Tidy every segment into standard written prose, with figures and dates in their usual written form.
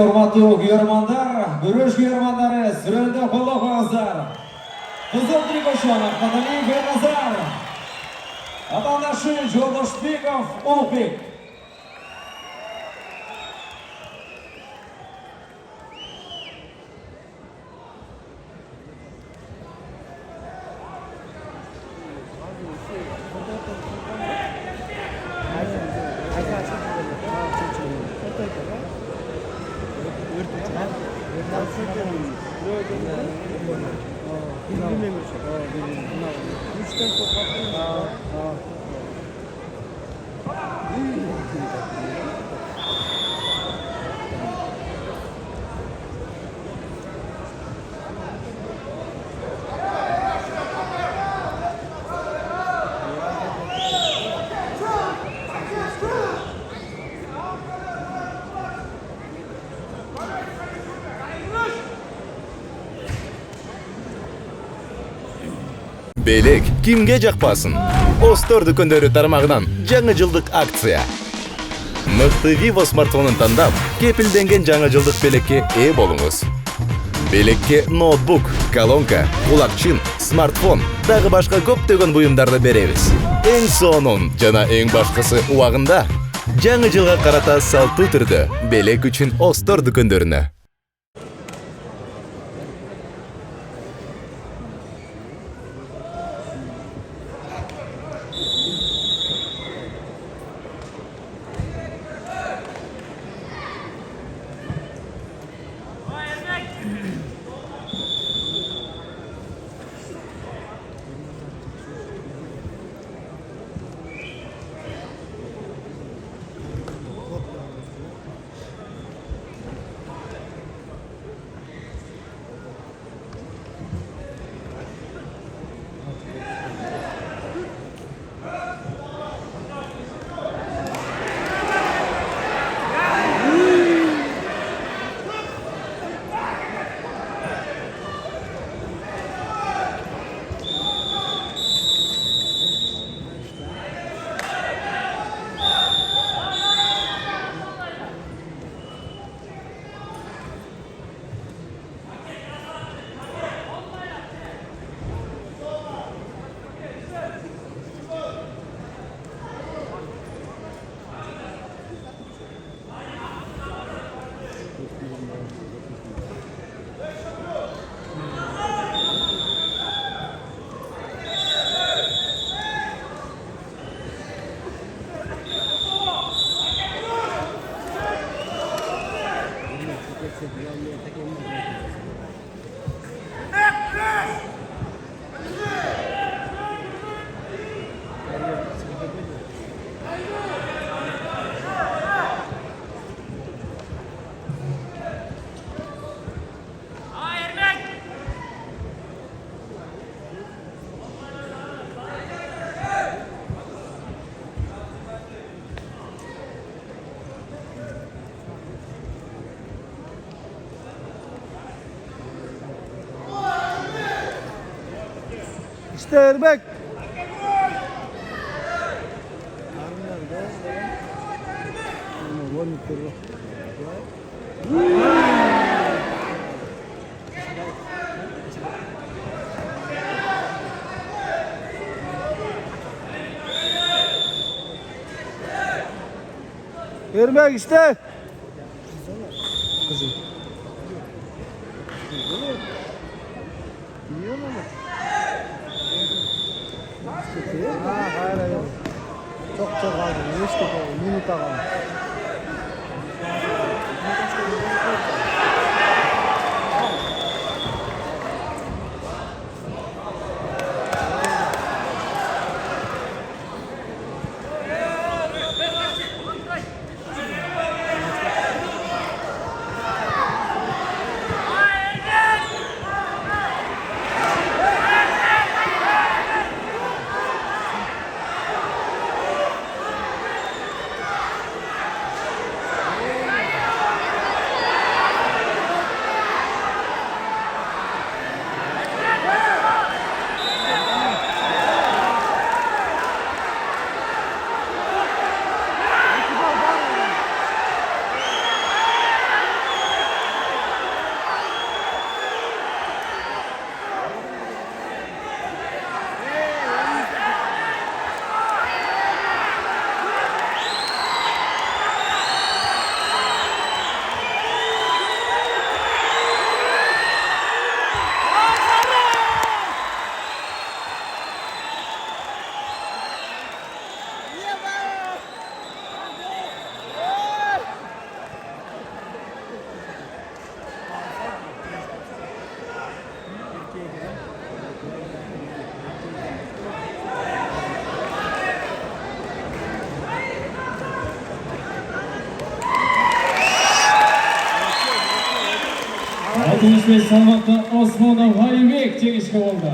Hurmatli o'qiyarmanlar, Guruch qiyarmanlari, suranda qo'llab qo'yinglar. Qizil Trikoshon, Qadaliyev Bernazar. Atandashi Jo'ldoshbekov Ulug'bek. Belek kimge жақпасын? Остор дүкендері тармағынан жаңа жылдық акция. Мықты Vivo смартфонын таңдап, кепілденген жаңа жылдық белекке болыңыз. Белекке ноутбук, колонка, құлақшын, смартфон, дағы башқа көптеген бұйымдарды береміз. Ең соңын жана ең башқасы уағында. Жаңа жылға қарата салту түрді белек үшін Остор дүкендеріне. İşte Erbek. Erbek işte. Kızım. Biliyor musun? Hayır. Çok aldım. 5 dakika, minut aldım. 65 salmoqda Osmonov G'anibek jengishga bo'ldi.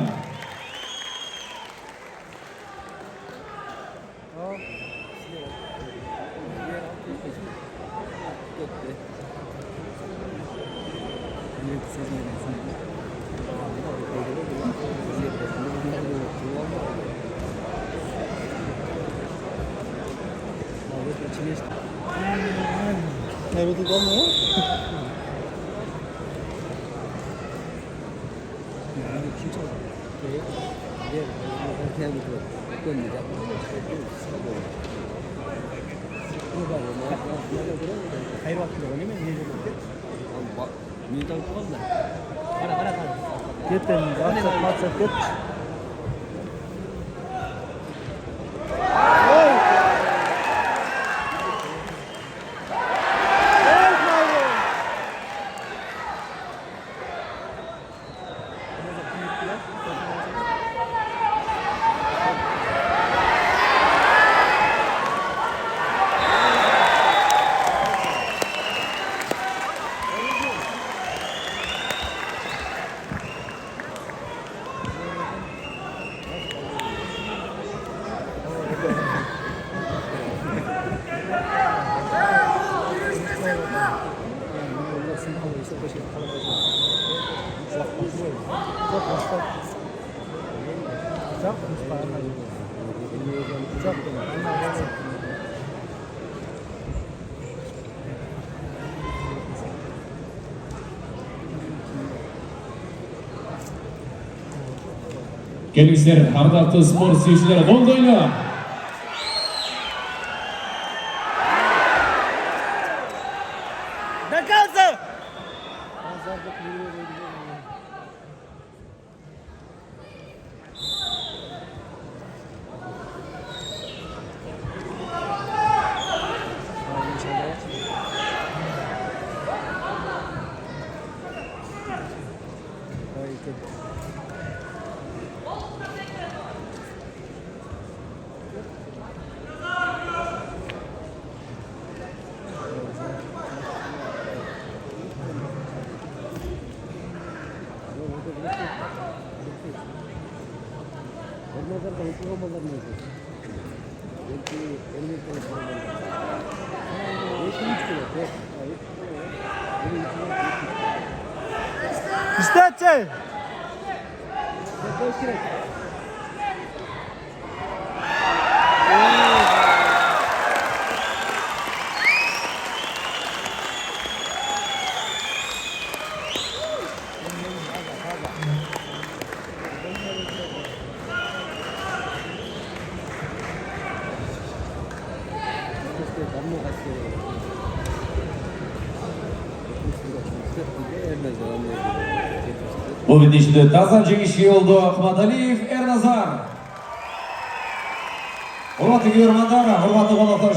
Ne bileyim olmuyor. Hayır vakti yok, değil mi? Minit alıp kaldı. Kara. Gittin. Maksat git. Kelingizlar, ardoqli sport suyuvchilari, bo'ldi o'yin. Dokaza. İşte. Bu bellashuvda ta'zim jengishga yo'ldi Ahmadaliyev Ernazar. Hurmatli ko'rmanlar, hurmatli qonaqlar.